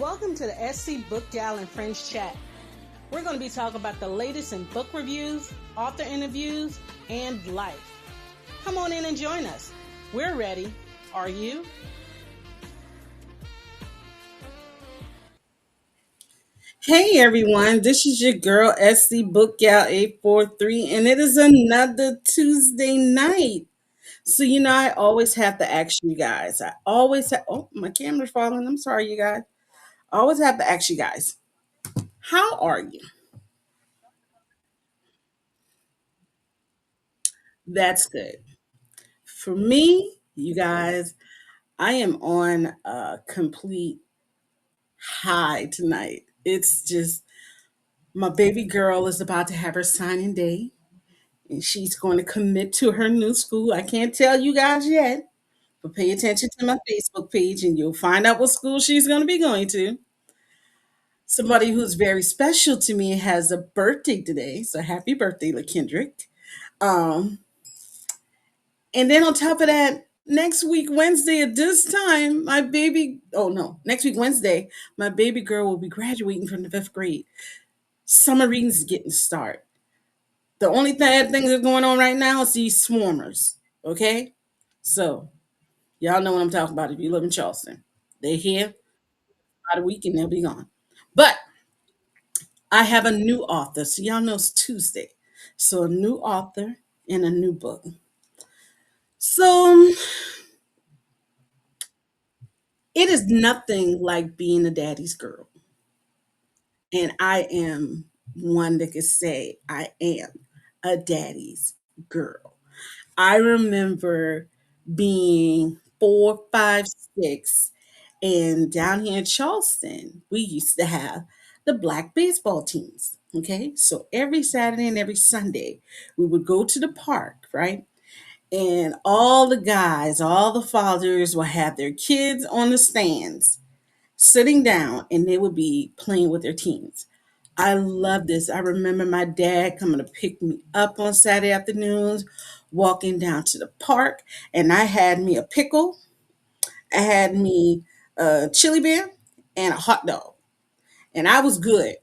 Welcome to the SC BookGal and Friends Chat. We're going to be talking about the latest in book reviews, author interviews, and life. Come on in and join us. We're ready. Are you? Hey everyone, this is your girl SC BookGal 843, and it is another Tuesday night. So I always have to ask you guys. I always have. Oh, my camera's falling. I'm sorry, you guys. I always have to ask you guys. How are you? That's good. For me, you guys, I am on a complete high tonight. It's just my baby girl is about to have her signing day, and she's going to commit to her new school. I can't tell you guys yet, but pay attention to my Facebook page and you'll find out what school she's going to be going to. Somebody who's very special to me has a birthday today, so happy birthday, LaKendrick. Um, and then on top of that, next week Wednesday at this time, my baby oh no, next week Wednesday, my baby girl will be graduating from the fifth grade. Summer readings is getting started. The only bad things that are going on right now is these swarmers. Okay? So y'all know what I'm talking about if you live in Charleston. They're here about a week and they'll be gone. But I have a new author. So y'all know it's Tuesday. So a new author and a new book. So it is nothing like being a daddy's girl. And I am one that could say I am a daddy's girl. I remember being 4, 5, 6, and down here in Charleston, we used to have the black baseball teams. Okay, so every Saturday and every Sunday, we would go to the park, right? And all the guys, all the fathers will have their kids on the stands sitting down and they would be playing with their teams. I love this. I remember my dad coming to pick me up on Saturday afternoons, walking down to the park, and I had me a pickle, I had me a chili beer, and a hot dog, and I was good.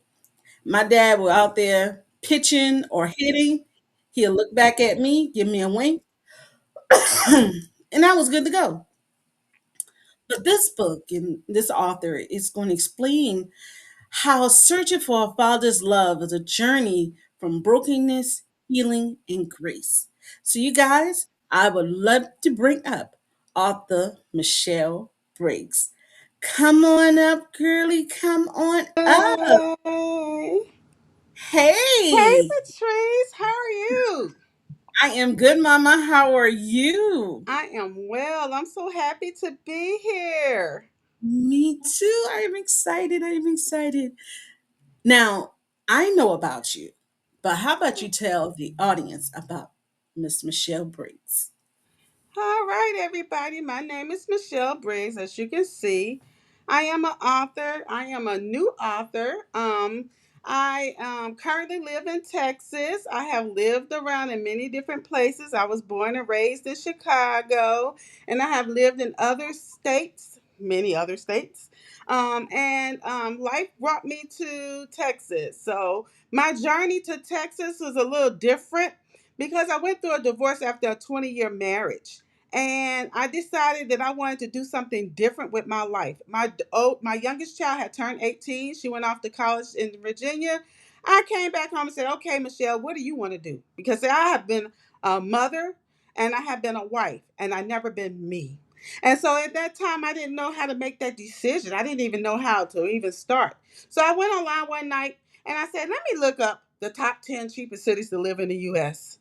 My dad was out there pitching or hitting. He'll look back at me, give me a wink, and I was good to go. But this book and this author is going to explain how searching for a father's love is a journey from brokenness, healing, and grace. So, you guys, I would love to bring up author Michelle Briggs. Come on up, girly. Come on up. Hey. Hey, Hey, Patrice, how are you? I am good, Mama. How are you? I am well. I'm so happy to be here. Me too. I am excited. I am excited. Now, I know about you, but how about you tell the audience about Miss Michelle Briggs? All right, everybody. My name is Michelle Briggs. As you can see, I am an author. I am a new author. I currently live in Texas. I have lived around in many different places. I was born and raised in Chicago, and I have lived in other states, many other states. And life brought me to Texas. So my journey to Texas was a little different because I went through a divorce after a 20-year marriage, and I decided that I wanted to do something different with my life. My youngest child had turned 18. She went off to college in Virginia. I came back home and said, "Okay, Michelle, what do you want to do?" Because I have been a mother and I have been a wife and I never been me. And so at that time, I didn't know how to make that decision. I didn't even know how to even start. So I went online one night and I said, "Let me look up the top 10 cheapest cities to live in the U.S."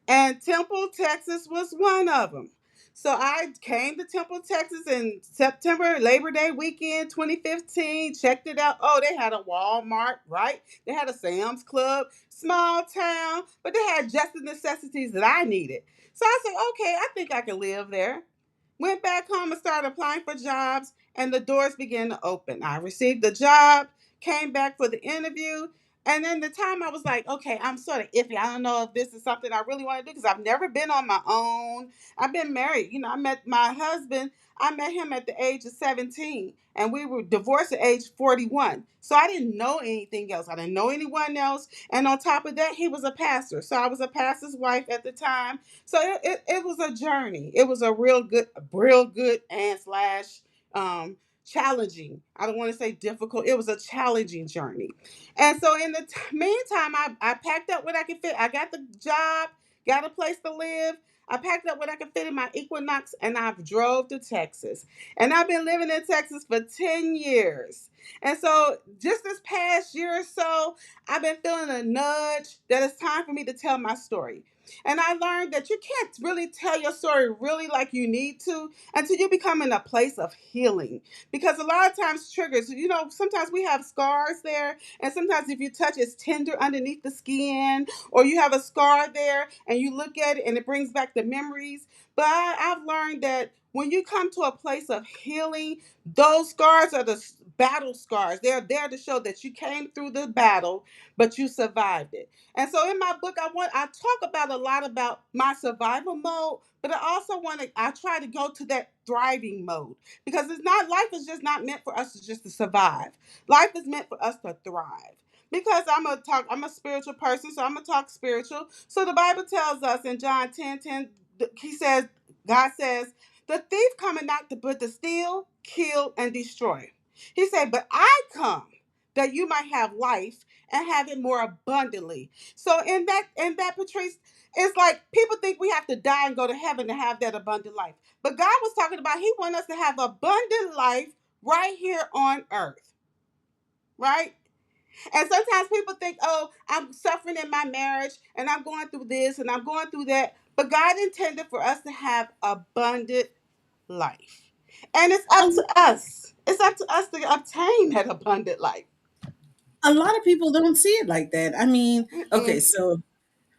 And Temple, Texas was one of them. So I came to Temple, Texas in September, Labor Day weekend 2015, checked it out. Oh, they had a Walmart, right? They had a Sam's Club, small town, but they had just the necessities that I needed. So I said, okay, I think I can live there. Went back home and started applying for jobs, and the doors began to open. I received the job, came back for the interview, And then the time I was like, okay, I'm sort of iffy. I don't know if this is something I really want to do because I've never been on my own. I've been married. I met my husband. I met him at the age of 17, and we were divorced at age 41. So I didn't know anything else. I didn't know anyone else. And on top of that, he was a pastor. So I was a pastor's wife at the time. So it was a journey. It was a real good and slash challenging. I don't want to say difficult. It was a challenging journey. And so in the meantime, I packed up what I could fit. I got the job, got a place to live. I packed up what I could fit in my Equinox, and I've drove to Texas. And I've been living in Texas for 10 years. And so just this past year or so, I've been feeling a nudge that it's time for me to tell my story. And I learned that you can't really tell your story really like you need to until you become in a place of healing. Because a lot of times triggers, sometimes we have scars there, and sometimes if you touch, it's tender underneath the skin, or you have a scar there and you look at it and it brings back the memories. But I've learned that when you come to a place of healing, those scars are the battle scars. They're there to show that you came through the battle, but you survived it. And so in my book, I talk about a lot about my survival mode, but I try to go to that thriving mode, because it's not life is just not meant for us to just to survive. Life is meant for us to thrive. Because I'm a spiritual person, so I'm gonna talk spiritual. So the Bible tells us in John 10:10, he says, God says, the thief coming not to but to steal, kill, and destroy. He said, but I come that you might have life and have it more abundantly. So in that, Patrice, it's like people think we have to die and go to heaven to have that abundant life. But God was talking about He wants us to have abundant life right here on earth, right? And sometimes people think, oh, I'm suffering in my marriage and I'm going through this and I'm going through that. But God intended for us to have abundant life. And it's A, up to us. It's up to us to obtain that abundant life. a lot of people don't see it like that. I mean, okay, Mm-mm. so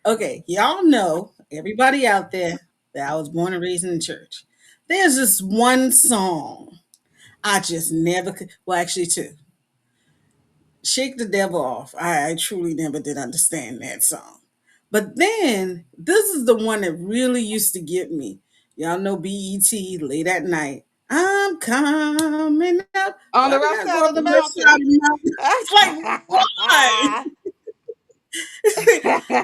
okay, y'all know, everybody out there, that I was born and raised in the church. There's just one song I just never could. Well, actually, two. Shake the Devil Off. I truly never did understand that song. But then this is the one that really used to get me. Y'all know BET late at night. I'm coming up. On Why the we rough gotta go side up of the the left side mountain. of the mountain? Like, why?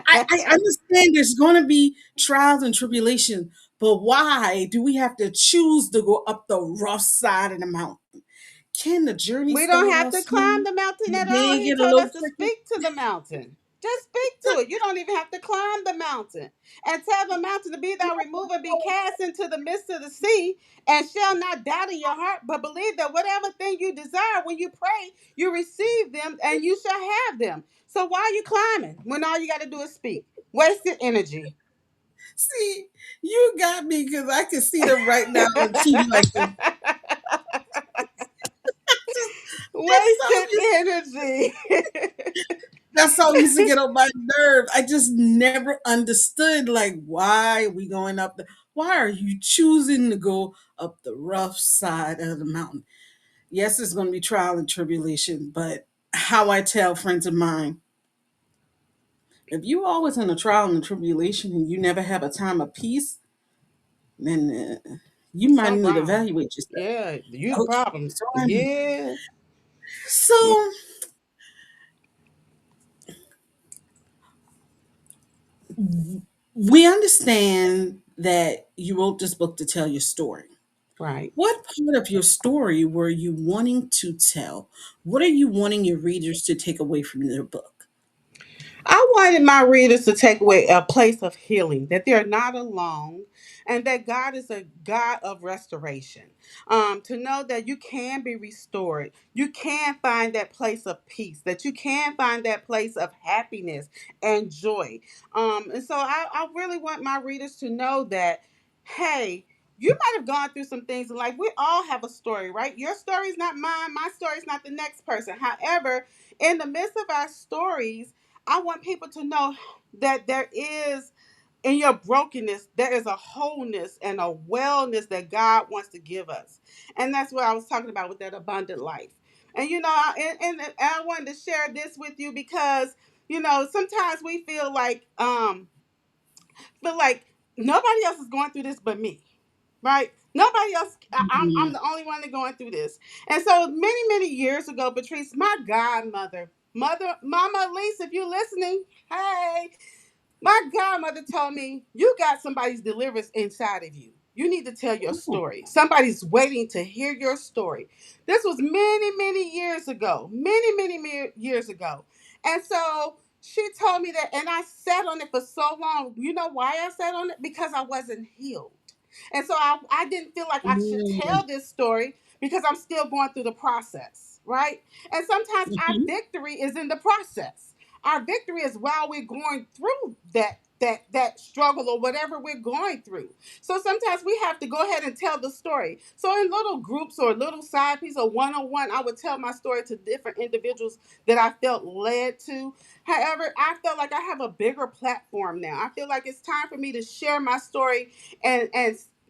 I understand there's going to be trials and tribulations, but why do we have to choose to go up the rough side of the mountain? Can the journey We don't start have off to climb smooth the mountain and at all. then He get a told us little to tricky? speak to the mountain. Just speak to it. You don't even have to climb the mountain. And tell the mountain to be thou removed and be cast into the midst of the sea, and shall not doubt in your heart, but believe that whatever thing you desire, when you pray, you receive them and you shall have them. So why are you climbing when all you got to do is speak? Wasted energy. See, you got me because I can see them right now on TV like this. Just, Wasted energy. that song used to get on my nerve. I just never understood, like, why are we going up the, why are you choosing to go up the rough side of the mountain? Yes, it's going to be trial and tribulation, but how I tell friends of mine, if you always in a trial and tribulation and you never have a time of peace, then you might Something need to wrong. evaluate yourself. Yeah, you the Okay, problem. so Yeah. Yeah. so we understand that you wrote this book to tell your story. Right. What part of your story were you wanting to tell? What are you wanting your readers to take away from your book? I wanted my readers to take away a place of healing, that they're not alone, and that God is a God of restoration. To know that you can be restored, you can find that place of peace, that you can find that place of happiness and joy. And so I really want my readers to know that, hey, you might have gone through some things in life. We all have a story, right? Your story is not mine. My story is not the next person. However, in the midst of our stories, I want people to know that there is, in your brokenness, there is a wholeness and a wellness that God wants to give us. And that's what I was talking about with that abundant life. And and I wanted to share this with you because sometimes we feel like nobody else is going through this but me, right? Nobody else. I'm Mhm. the only one that's going through this. And so many years ago, Patrice, my godmother, Mama Elise, if you're listening, hey, my godmother told me, you got somebody's deliverance inside of you. You need to tell your Oh. story. Somebody's waiting to hear your story. This was many years ago. Many years ago. And so she told me that, and I sat on it for so long. You know why I sat on it? Because I wasn't healed. And so I didn't feel like I should Mm. tell this story because I'm still going through the process, right? And sometimes our Mhm. victory is in the process. Our victory is while we're going through that struggle or whatever we're going through. So sometimes we have to go ahead and tell the story. So in little groups or little side piece or one-on-one, I would tell my story to different individuals that I felt led to. However, I felt like I have a bigger platform now. I feel like it's time for me to share my story, and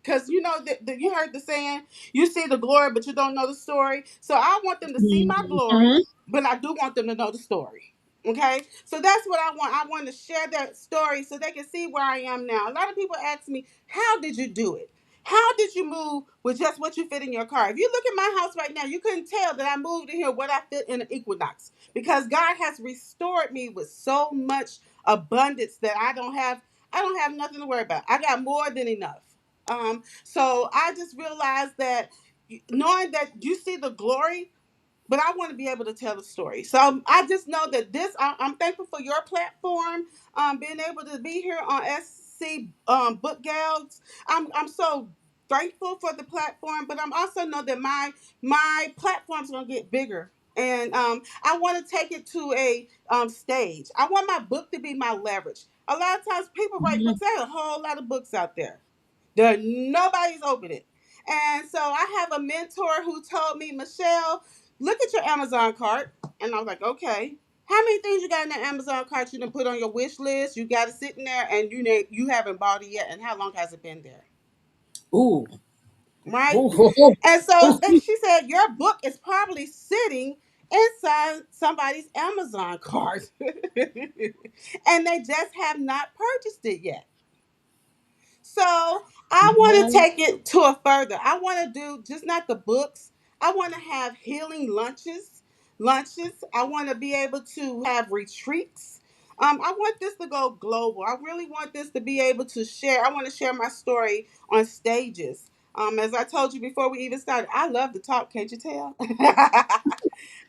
because you heard the saying, you see the glory but you don't know the story. So I want them to see my glory, Mhm. but I do want them to know the story. Okay, so that's what I want. I want to share that story so they can see where I am now. A lot of people ask me, how did you do it? How did you move with just what you fit in your car? If you look at my house right now, you couldn't tell that I moved in here what I fit in an Equinox, because God has restored me with so much abundance that I don't have nothing to worry about. I got more than enough. So I just realized that, knowing that you see the glory, but I want to be able to tell the story. So I just know that I'm thankful for your platform, being able to be here on SC Book Gals. I'm so thankful for the platform, but I'm also know that my platform's gonna get bigger. And I want to take it to a stage. I want my book to be my leverage. A lot of times people write Mhm. books. There's a whole lot of books out there. Nobody's opened it. And so I have a mentor who told me, Michelle, look at your Amazon cart. And I was like, okay. How many things you got in that Amazon cart you done put on your wish list? You got it sitting there and you haven't bought it yet. And how long has it been there? Ooh. Right? Ooh. Ooh. And so Ooh. she said, your book is probably sitting inside somebody's Amazon cart. And they just have not purchased it yet. So I want to Mhm. take it to a further. I want to do just not the books. I want to have healing lunches. I want to be able to have retreats. I want this to go global. I really want this to be able to share. I want to share my story on stages. As I told you before we even started, I love to talk. Can't you tell?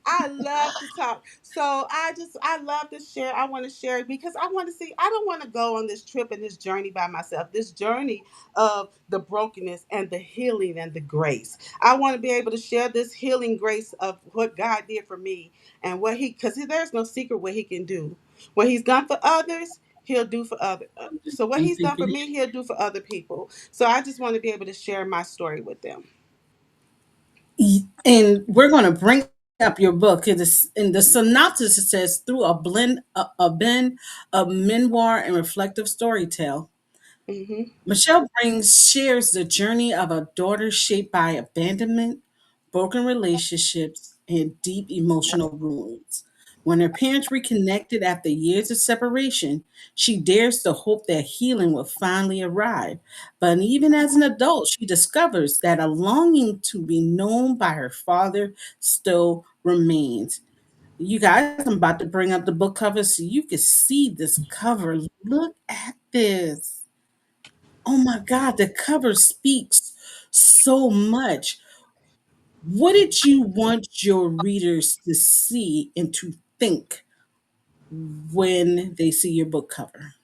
I love to talk. So I love to share. I want to share it because I want to see, I don't want to go on this trip and this journey by myself. This journey of the brokenness and the healing and the grace. I want to be able to share this healing grace of what God did for me and because there's no secret what he can do. What he's done for others, he'll do for other. So what he's done for me, he'll do for other people. So I just want to be able to share my story with them. And we're going to bring up your book. It is in the synopsis. It says through a blend of memoir and reflective storytelling. Hmm. Michelle Briggs shares the journey of a daughter shaped by abandonment, broken relationships, and deep emotional wounds. When her parents reconnected after years of separation, she dares to hope that healing will finally arrive. But even as an adult, she discovers that a longing to be known by her father still remains. You guys, I'm about to bring up the book cover so you can see this cover. Look at this. Oh my God, the cover speaks so much. What did you want your readers to see and to think when they see your book cover?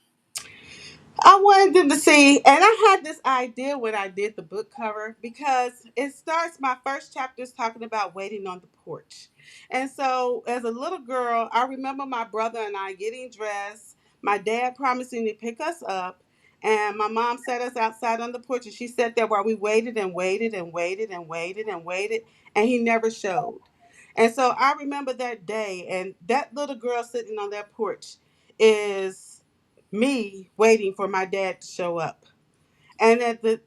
I wanted them to see, and I had this idea when I did the book cover because it starts, my first chapter is talking about waiting on the porch. And so, as a little girl, I remember my brother and I getting dressed, my dad promising to pick us up, and my mom set us outside on the porch, and she sat there while we waited and waited and waited and waited and waited, and he never showed. And so, I remember that day, and that little girl sitting on that porch is me waiting for my dad to show up. And at the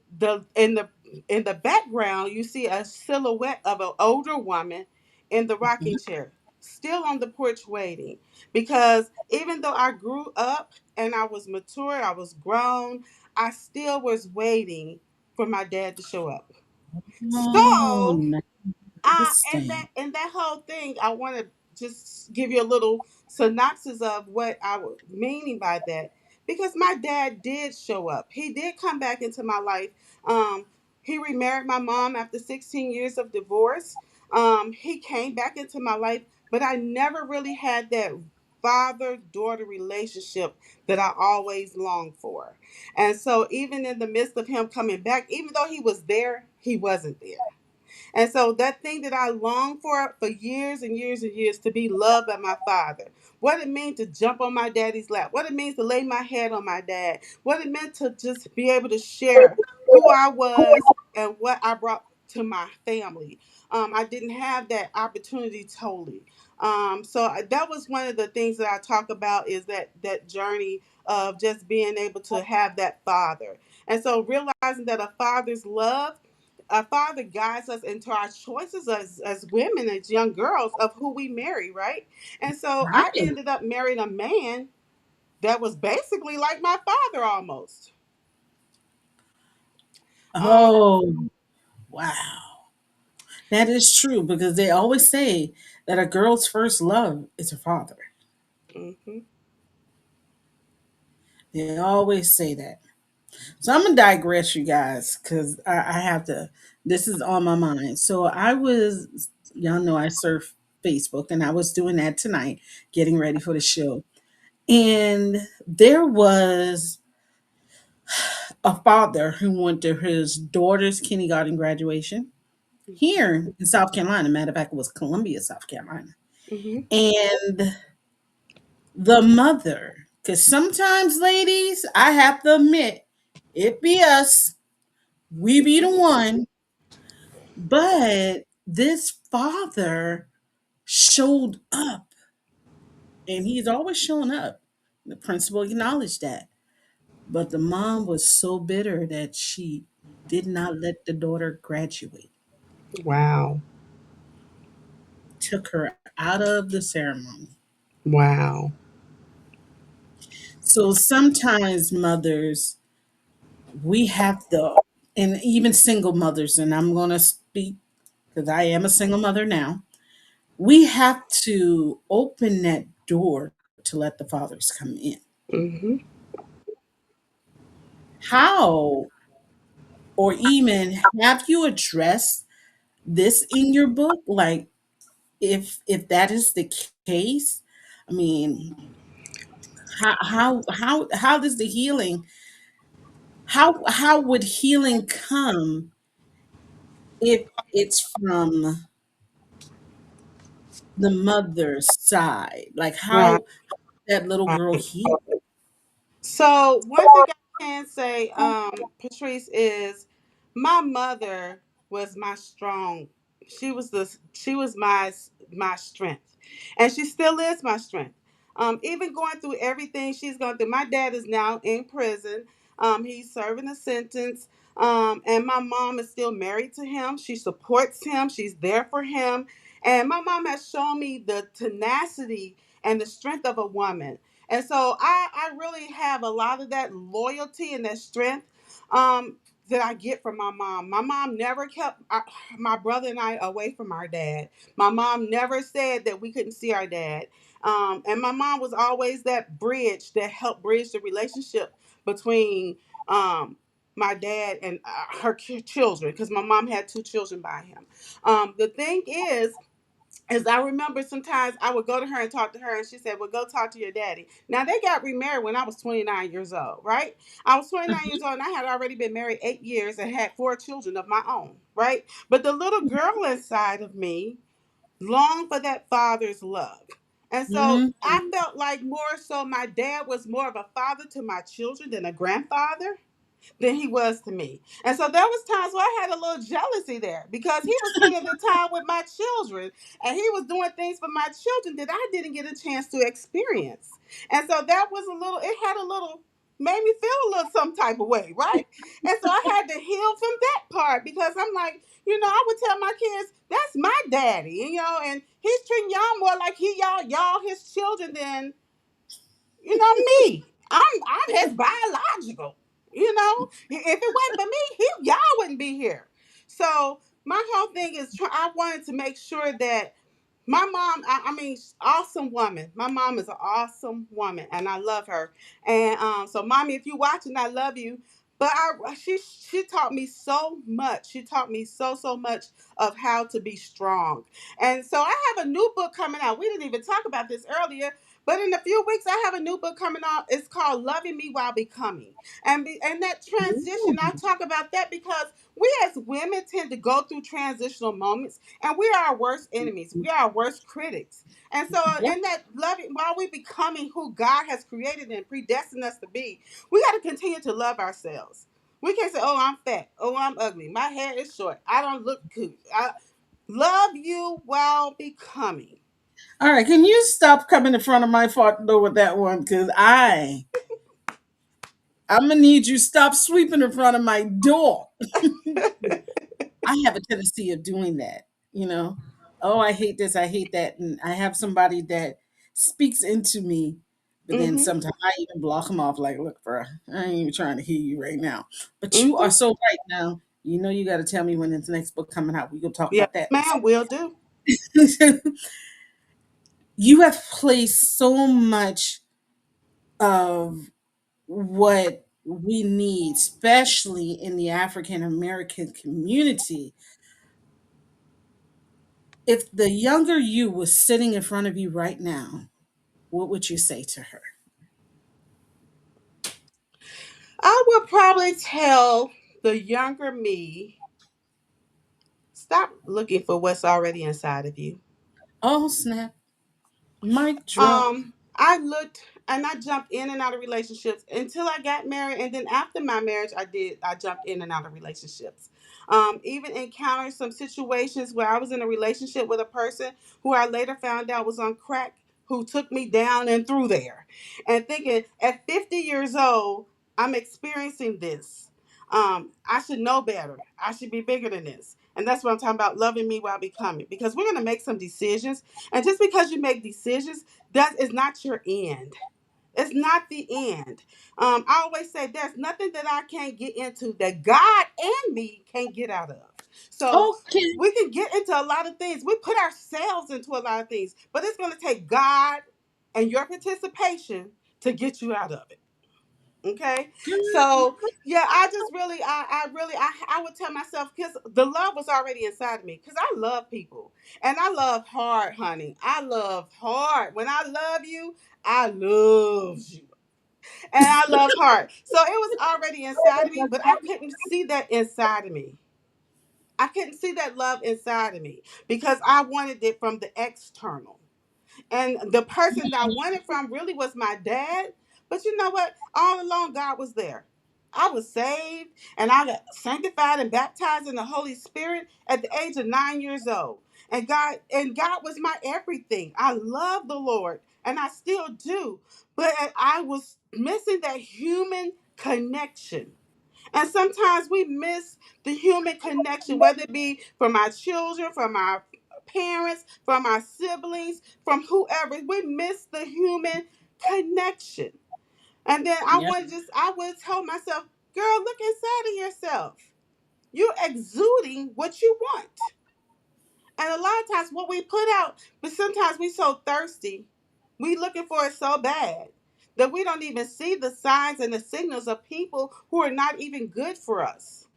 in the background, you see a silhouette of an older woman in the Mhm. rocking chair, still on the porch waiting. Because even though I grew up and I was mature, I was grown, I still was waiting for my dad to show up. Oh, So now I and understand. that whole thing, I want to just give you a little synopsis of what I was meaning by that, because my dad did show up. He did come back into my life. Um, he remarried my mom after 16 years of divorce. He came back into my life, but I never really had that father daughter relationship that I always longed for. And so, even in the midst of him coming back, even though he was there, he wasn't there. And so that thing that I longed for years and years and years, to be loved by my father. What it means to jump on my daddy's lap. What it means to lay my head on my dad. What it meant to just be able to share who I was and what I brought to my family. I didn't have that opportunity totally. That was one of the things that I talk about, is that journey of just being able to have that father. And so realizing that a father guides us into our choices as women, as young girls, of who we marry, right? And so I Right. ended up marrying a man that was basically like my father almost. Um, Oh, wow. That is true because they always say that a girl's first love is her father. mhm, They always say that. So I'm gonna digress, you guys, because I have to. This is on my mind. So y'all know I surf Facebook, and I was doing that tonight, getting ready for the show. And there was a father who went to his daughter's kindergarten graduation here in South Carolina. Matter of fact, it was Columbia, South Carolina. mhm, And the mother, because sometimes, ladies, I have to admit, it be us. We be the one. But this father showed up, and he's always showing up. The principal acknowledged that. But the mom was so bitter that she did not let the daughter graduate, wow, took her out of the ceremony. wow, So sometimes mothers, we have to, and even single mothers, and I'm going to speak because I am a single mother now, we have to open that door to let the fathers come in. mhm, How, or even have you addressed this in your book? Like, if that is the case, I mean, how does the healing, how would healing come if it's from the mother's side? Like, wow. how that little girl heal? So one thing I can say, Patrice, is my mother was my strong. She was my strength, and she still is my strength. Even going through everything she's gone through. My dad is now in prison. He's serving a sentence. And my mom is still married to him. She supports him. She's there for him. And my mom has shown me the tenacity and the strength of a woman. And so I really have a lot of that loyalty and that strength that I get from my mom. My mom never kept my brother and I away from our dad. My mom never said that we couldn't see our dad. And my mom was always that bridge that helped bridge the relationship between my dad and children, because my mom had two children by him. The thing is I remember sometimes I would go to her and talk to her, and she said, "Well, go talk to your daddy." Now, they got remarried when I was 29 years old, right? I was 29 years old, and I had already been married 8 years and had four children of my own, right? But the little girl inside of me longed for that father's love. And so Mhm. I felt like more so my dad was more of a father to my children than a grandfather than he was to me. And so there was times where I had a little jealousy there, because he was spending the time with my children and he was doing things for my children that I didn't get a chance to experience. And so that was a little, it had a little. made me feel a little some type of way, right? And so I had to heal from that part because I'm like, I would tell my kids, that's my daddy, and he's treating y'all more like y'all his children than, me. I'm his biological. If it wasn't for me, y'all wouldn't be here. So my whole thing is, I wanted to make sure that my mom, I mean, awesome woman. My mom is an awesome woman, and I love her. And so, mommy, if you're watching, I love you. But she taught me so much. She taught me so much of how to be strong. And so I have a new book coming out. We didn't even talk about this earlier, but in a few weeks I have a new book coming out. It's called "Loving Me While Becoming," and that transition. I talk about that because we as women tend to go through transitional moments, and we are our worst enemies. We are our worst critics. And so, Yep. in that loving, while we becoming who God has created and predestined us to be, we got to continue to love ourselves. We can't say, "Oh, I'm fat. Oh, I'm ugly. My hair is short. I don't look good." Love you while becoming. All right, can you stop coming in front of my front door with that one? Because I'm gonna need you stop sweeping in front of my door. I have a tendency of doing that, you know. Oh, I hate this, I hate that, and I have somebody that speaks into me, but then Mm-hmm. sometimes I even block them off. Like, look, bro, I ain't even trying to hear you right now. But you are Mm-hmm. so right now. You know, you got to tell me when this next book coming out. We gonna talk Yes, about that. ma'am. Will do. You have placed so much of what we need, especially in the African American community. If the younger you was sitting in front of you right now, what would you say to her? I would probably tell the younger me, stop looking for what's already inside of you. Oh, snap. Mic drop. I looked and I jumped in and out of relationships until I got married, and then after my marriage, I jumped in and out of relationships. Even encountered some situations where I was in a relationship with a person who I later found out was on crack, who took me down and through there, and thinking at 50 years old, I'm experiencing this. I should know better. I should be bigger than this. And that's what I'm talking about, loving me while becoming. Because we're going to make some decisions. And just because you make decisions, that is not your end. It's not the end. I always say there's nothing that I can't get into that God and me can't get out of. So Okay. we can get into a lot of things. We put ourselves into a lot of things, but it's going to take God and your participation to get you out of it. Okay, so yeah, I just really, I would tell myself, because the love was already inside of me, because I love people and I love hard, honey. I love hard. When I love you, I love you, and I love hard. So it was already inside of me, but I couldn't see that inside of me. I couldn't see that love inside of me because I wanted it from the external. And the person that I wanted from really was my dad. But you know what? All along, God was there. I was saved and I got sanctified and baptized in the Holy Spirit at the age of 9 years old. And God was my everything. I love the Lord and I still do. But I was missing that human connection. And sometimes we miss the human connection, whether it be from our children, from our parents, from our siblings, from whoever. We miss the human connection. And then Yeah. I would tell myself, girl, look inside of yourself. You're exuding what you want. And a lot of times what we put out, but sometimes we so thirsty, we looking for it so bad that we don't even see the signs and the signals of people who are not even good for us,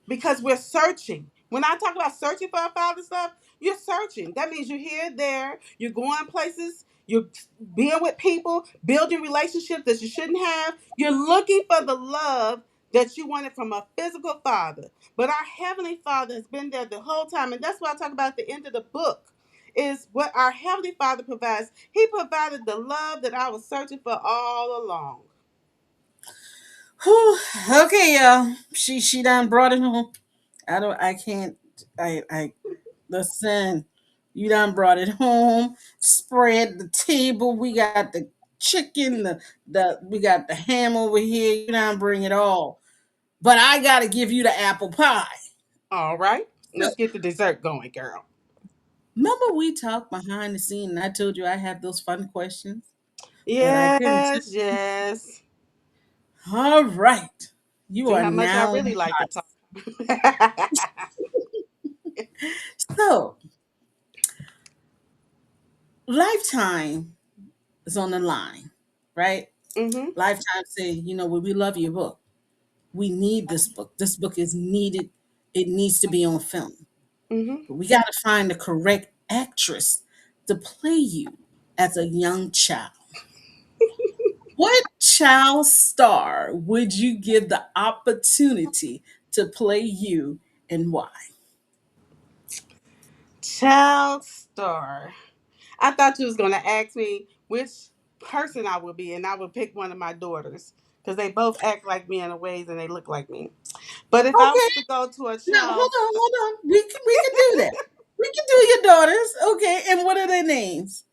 because we're searching. When I talk about searching for a father stuff, you're searching. That means you're here, there, you're going places, you're being with people, building relationships that you shouldn't have. You're looking for the love that you wanted from a physical father. But our heavenly father has been there the whole time. And that's what I talk about at the end of the book. Is what our heavenly father provides. He provided the love that I was searching for all along. Whew. Okay, y'all. She done brought it home. I can't. I listen. You done brought it home. Spread the table. We got the chicken, the we got the ham over here. You don't bring it all, but I got to give you the apple pie. All right. So, Let's get the dessert going, girl. remember we talked behind the scene, and I told you I had those fun questions, but I couldn't. Yes, yes. All right, you See are how much I now in really the like to hot. talk. So, Lifetime is on the line, right? Mhm. Lifetime say, well, we love your book. We need this book. This book is needed. It needs to be on film. Mhm. But we got to find the correct actress to play you as a young child. What child star would you give the opportunity to play you and why? Child star. I thought you was gonna ask me which person I would be, and I would pick one of my daughters because they both act like me in a ways and they look like me. But if I Okay, was to go to a now hold child, on, hold on. We can do that. We can do your daughters. Okay, and what are their names?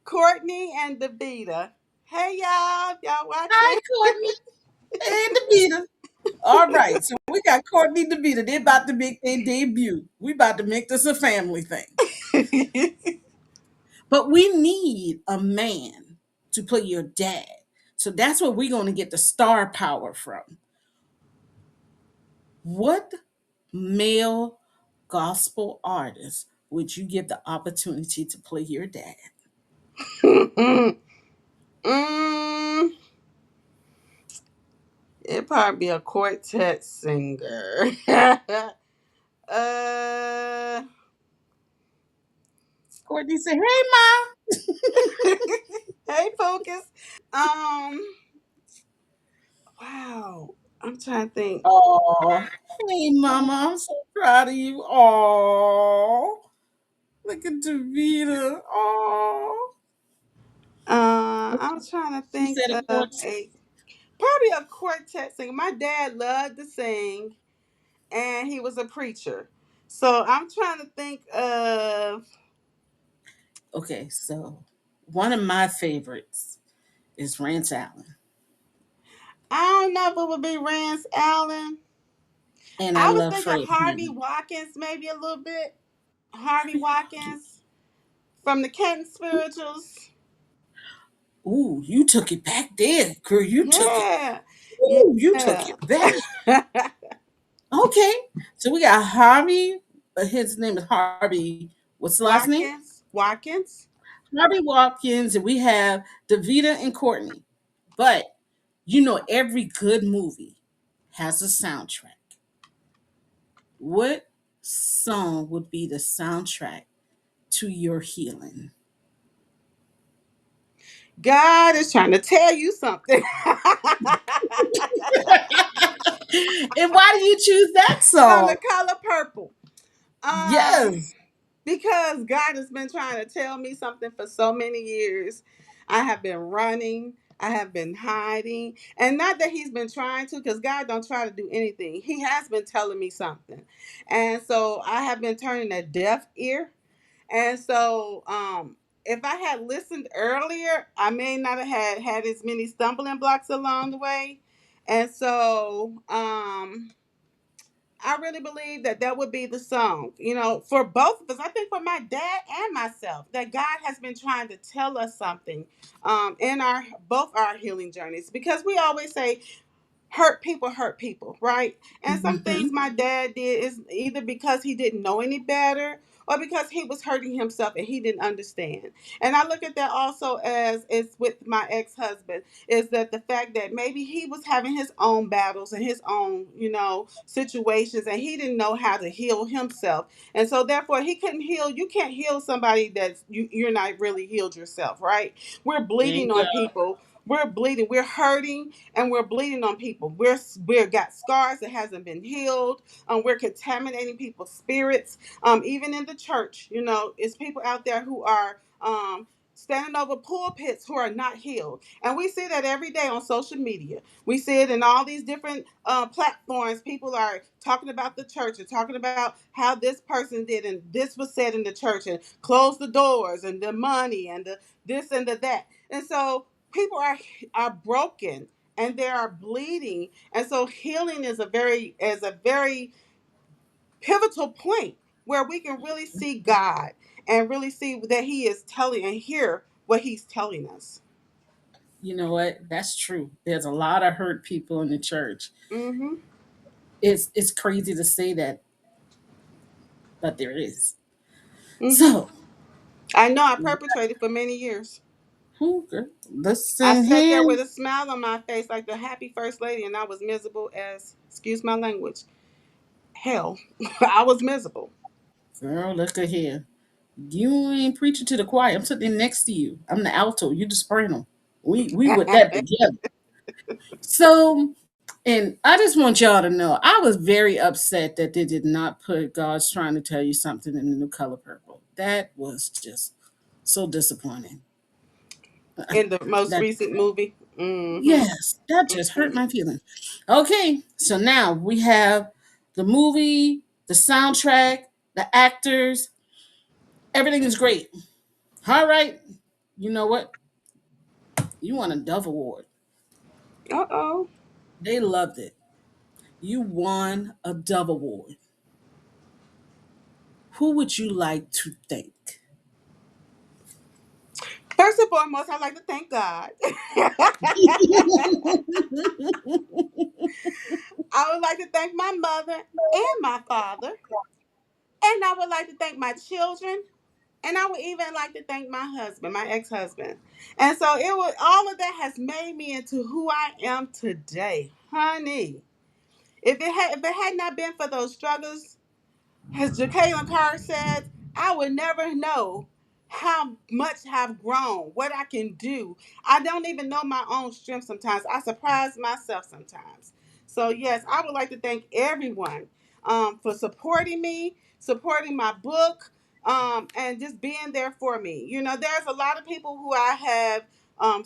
Courtney and Davita. Hey y'all Hi, watching? Courtney and Davita. All right, so we got Courtney and Davita. They're about to make their debut. We about to make this a family thing. But we need a man to play your dad. So that's where we're going to get the star power from. What male gospel artist would you give the opportunity to play your dad? mm, it'd probably be a quartet singer. uh, Courtney said, "Hey, Ma." hey, focus. Um, wow. I'm trying to think. Oh, hey, Mama. I'm so proud of you. Oh, look at Davita. Oh, I'm trying to she think said a of quartet. a probably a quartet singer. My dad loved to sing, and he was a preacher. So I'm trying to think of. Okay, so one of my favorites is Rance Allen, I don't know if it would be Rance Allen. and I I was love thinking Fred Harvey Hammond. Watkins, maybe a little bit. Harvey Watkins from the Canton Spirituals. Ooh, you took it back there, girl. You took it. Yeah, Ooh, you took yeah. it back. Okay, so we got Harvey. His name is Harvey. What's the last name? Watkins. Harvey Watkins, and we have Davita and Courtney. But every good movie has a soundtrack. What song would be the soundtrack to your healing? God is trying to tell you something. And why do you choose that From the song? color purple. Um, Yes. because God has been trying to tell me something for so many years. I have been running. I have been hiding. And not that he's been trying to, because God don't try to do anything. He has been telling me something. And so I have been turning a deaf ear. And so if I had listened earlier, I may not have had as many stumbling blocks along the way. And so I really believe that that would be the song, for both of us. I think for my dad and myself, that God has been trying to tell us something in our both our healing journeys. Because we always say hurt people, right? And some things Hmm. my dad did is either because he didn't know any better or because he was hurting himself and he didn't understand. And I look at that also as it's with my ex-husband, is that the fact that maybe he was having his own battles and his own, situations, and he didn't know how to heal himself. And so therefore he couldn't heal. You can't heal somebody that's you're not really healed yourself, right? We're There bleeding you go. on people. We're bleeding. We're hurting and we're bleeding on people. We're got scars that hasn't been healed. We're contaminating people's spirits. Even in the church, it's people out there who are standing over pulpits who are not healed, and we see that every day on social media. We see it in all these different platforms. People are talking about the church and talking about how this person did and this was said in the church and close the doors and the money and the this and the that. And so people are broken and they are bleeding, and so healing is a very pivotal point where we can really see God and really see that He is telling and hear what He's telling us. You know what? That's true. There's a lot of hurt people in the church. Mm-hmm. It's crazy to say that, but there is. Mm-hmm. So, I know I perpetrated for many years. who girl? I Listen sat there here. with a smile on my face like the happy first lady, and I was miserable as, excuse my language, hell. I was miserable. Girl, look at here. You ain't preaching to the choir. I'm sitting next to you. I'm the alto. You the soprano. We with that together. So, and I just want y'all to know, I was very upset that they did not put God's trying to tell you something in the new color purple. That was just so disappointing. In the most That recent movie. Mm-hmm. yes, that just hurt my feelings. Okay, so now we have the movie, the soundtrack, the actors. Everything is great. All right, you know what? You won a Dove Award. Uh-oh. They loved it. You won a Dove Award. Who would you like to thank? First and foremost, I'd like to thank God. I would like to thank my mother and my father. And I would like to thank my children. And I would even like to thank my husband, my ex-husband. And so it was all of that has made me into who I am today. Honey. If it had not been for those struggles, as Jacqueline Carr said, I would never know how much I've grown, what I can do. I don't even know my own strength sometimes. I surprise myself sometimes. So, yes, I would like to thank everyone for supporting me, supporting my book, and just being there for me. You know, there's a lot of people who I have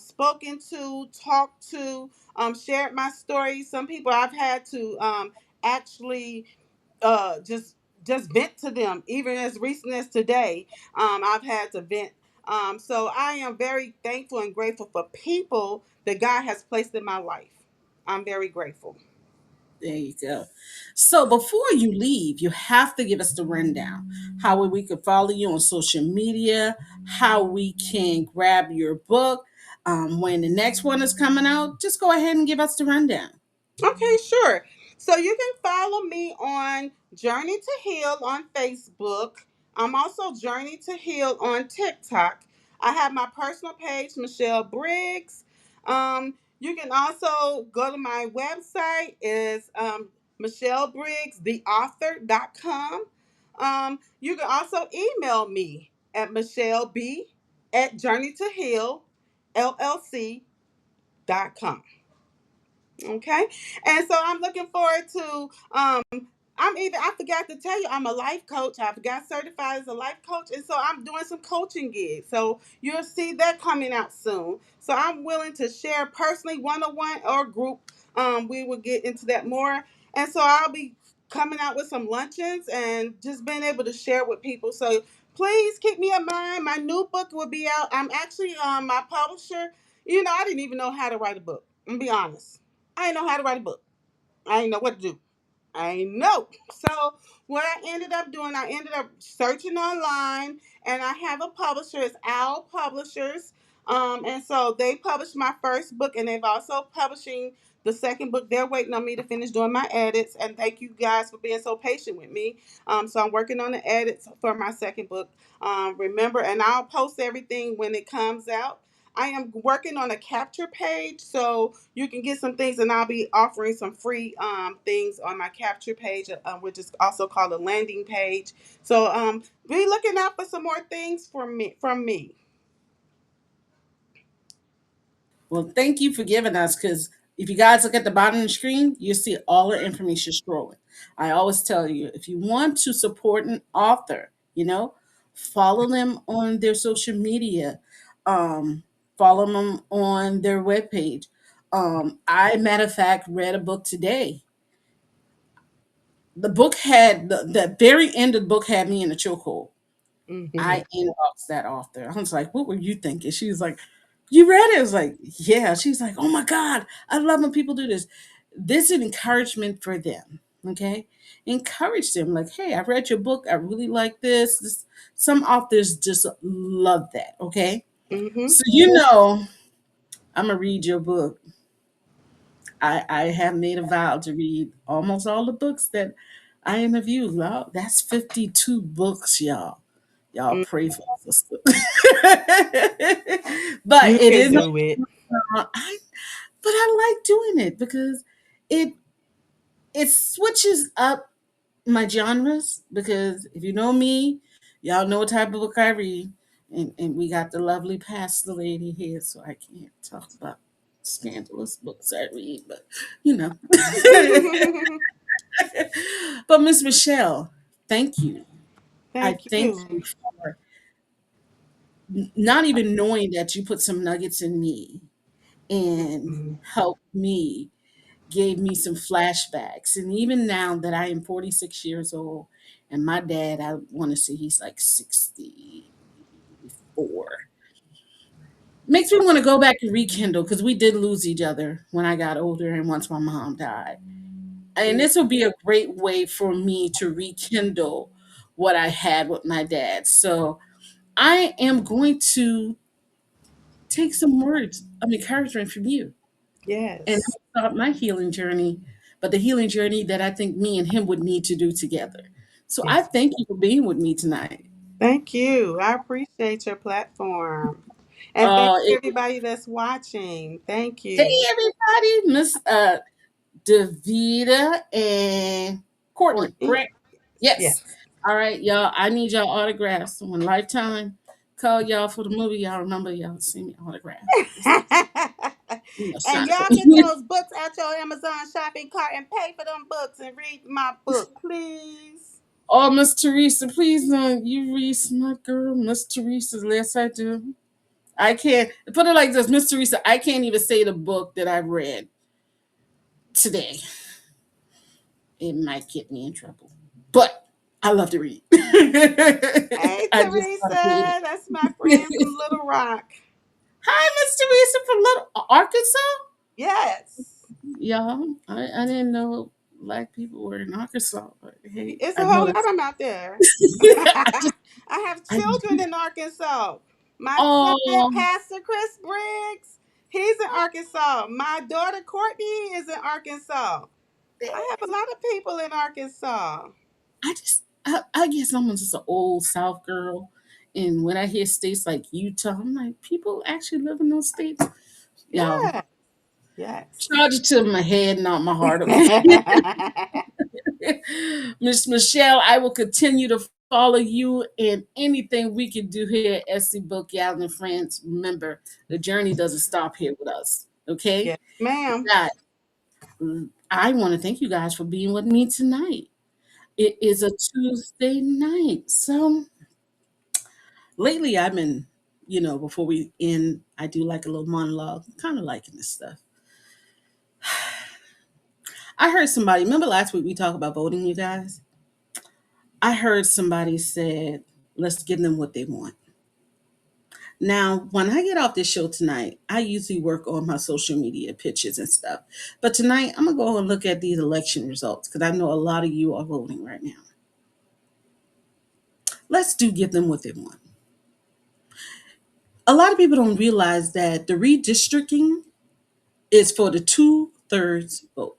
spoken to, talked to, shared my story. Some people I've had to actually just vent to them, even as recent as today. I've had to vent. So I am very thankful and grateful for people that God has placed in my life. I'm very grateful. There you go. So before you leave, you have to give us the rundown. How we can follow you on social media, how we can grab your book. When the next one is coming out, just go ahead and give us the rundown. Okay, sure. So you can follow me on Journey to Heal on Facebook. I'm also Journey to Heal on TikTok. I have my personal page, Michelle Briggs. You can also go to my website is michellebriggstheauthor.com. You can also email me at michelleb at journeytohealllc.com. Okay. And so I'm looking forward to I forgot to tell you I'm a life coach. I've got certified as a life coach, and so I'm doing some coaching gigs. So you'll see that coming out soon. So I'm willing to share personally, one on one or group. We will get into that more. And so I'll be coming out with some luncheons and just being able to share with people. So please keep me in mind. My new book will be out. I'm actually my publisher. You know, I didn't even know how to write a book. I'm gonna be honest. I didn't know how to write a book. I didn't know what to do. I know. So what I ended up doing, I ended up searching online, and I have a publisher. It's Owl Publishers, and so they published my first book, and they've also publishing the second book. They're waiting on me to finish doing my edits, and thank you guys for being so patient with me. So I'm working on the edits for my second book. Remember, and I'll post everything when it comes out. I am working on a capture page, so you can get some things, and I'll be offering some free things on my capture page, which is also called a landing page. So be looking out for some more things from me. Well, thank you for giving us because if you guys look at the bottom of the screen, you see all the information scrolling. I always tell you if you want to support an author, follow them on their social media, um, follow them on their webpage. I, matter of fact, read a book today. The book had the very end of the book had me in a chokehold. I Hmm. inboxed that author. I was like, "What were you thinking?" She was like, You read it? I was like, yeah. She's like, oh my God, I love when people do this. This is an encouragement for them. Okay. Encourage them, like, hey, I read your book. I really like this. Some authors just love that. Okay. Mm-hmm. So, I'm going to read your book. I have made a vow to read almost all the books that I interviewed. Well, that's 52 books, y'all. Y'all pray for my sister. But You it can is, do it. I but I like doing it because it it switches up my genres. Because if you know me, y'all know what type of book I read, and we got the lovely pastor lady here, so I can't talk about scandalous books I read, but you know. But Miss Michelle, thank you. I Thank thank you. you for not even knowing that you put some nuggets in me and Mm. helped me, gave me some flashbacks. And even now that I am 46 years old, and my dad, I want to say he's like 64, makes me want to go back and rekindle, because we did lose each other when I got older and once my mom died. And Mm. this will be a great way for me to rekindle what I had with my dad. So I am going to take some words of encouragement from you, and Yes. start my healing journey, but the healing journey that I think me and him would need to do together. So I Yes. thank you for being with me tonight. Thank you. I appreciate your platform. And thank Uh, you, it, everybody that's watching. Thank hey you. everybody, Miss Davita and Courtney, Courtney? correct? Yes. Yes. All right, y'all. I need y'all autographs. When Lifetime call y'all for the movie, y'all remember y'all send me autograph. And Sign it for y'all get me. those books out your Amazon shopping cart and pay for them books and read my book, please. Oh, Miss Teresa, please don't you read my girl, Miss Teresa. Yes, I do. I can't put it like this, Miss Teresa. I can't even say the book that I read today. It might get me in trouble, but I love to read. Hey, I just gotta read Teresa. That's my friend from it. Little Rock. Hi, Miss Teresa from Little Arkansas. Yes. Y'all, I didn't know black people were in Arkansas, but hey, It's I a whole know lot of that's. them out there. I just, I have I just, children in Arkansas. My son, oh, Pastor Chris Briggs, he's in Arkansas. My daughter Courtney is in Arkansas. I have a lot of people in Arkansas. I guess I'm just an old South girl. And when I hear states like Utah, I'm like, people actually live in those states. Y'all, Yeah. Yes. charge it to my head, not my heart, okay? Miss Michelle, I will continue to follow you in anything we can do here at SC Book Gal and Friends. Remember, the journey doesn't stop here with us, okay? Yes, ma'am. Guys, I want to thank you guys for being with me tonight. It is a Tuesday night. So lately I've been, before we end, I do like a little monologue, kind of liking this stuff. I heard somebody, remember last week we talked about voting, you guys? I heard somebody said, let's give them what they want. Now, when I get off this show tonight, I usually work on my social media pitches and stuff. But tonight, I'm going to go and look at these election results because I know a lot of you are voting right now. Let's do give them what they want. A lot of people don't realize that the redistricting is for the two-thirds vote.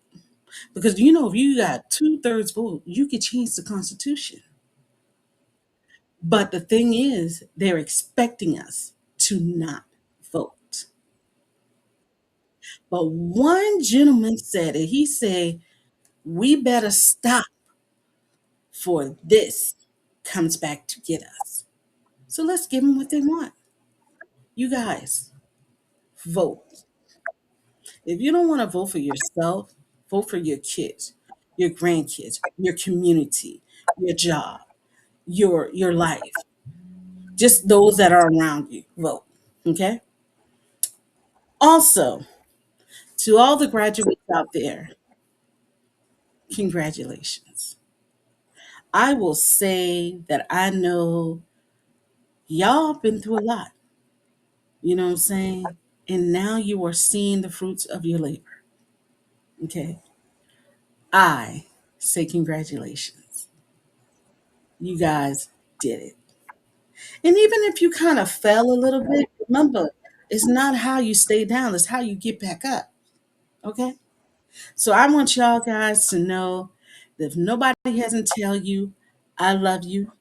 Because if you got two-thirds vote, you could change the Constitution. But the thing is, they're expecting us to not vote. But one gentleman said it. He said, we better stop for this comes back to get us. So let's give them what they want. You guys, vote. If you don't want to vote for yourself, vote for your kids, your grandkids, your community, your job, your life. Just those that are around you, vote. Okay? Also, to all the graduates out there, congratulations. I will say that I know y'all been through a lot. You know what I'm saying? And now you are seeing the fruits of your labor. Okay. I say congratulations. You guys did it. And even if you kind of fell a little bit, remember, it's not how you stay down, it's how you get back up. Okay? So I want y'all guys to know that if nobody hasn't tell you, I love you,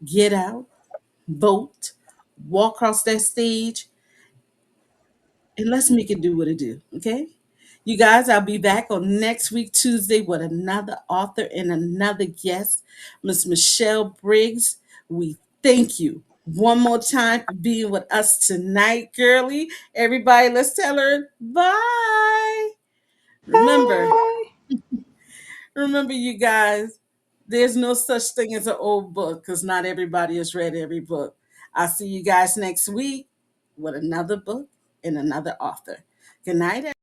get out, vote, walk across that stage, and let's make it do what it do. Okay? You guys, I'll be back on next week, Tuesday, with another author and another guest, Miss Michelle Briggs. We thank you one more time for being with us tonight, girlie. Everybody, let's tell her bye. Remember, Bye. remember, you guys, there's no such thing as an old book because not everybody has read every book. I'll see you guys next week with another book and another author. Good night,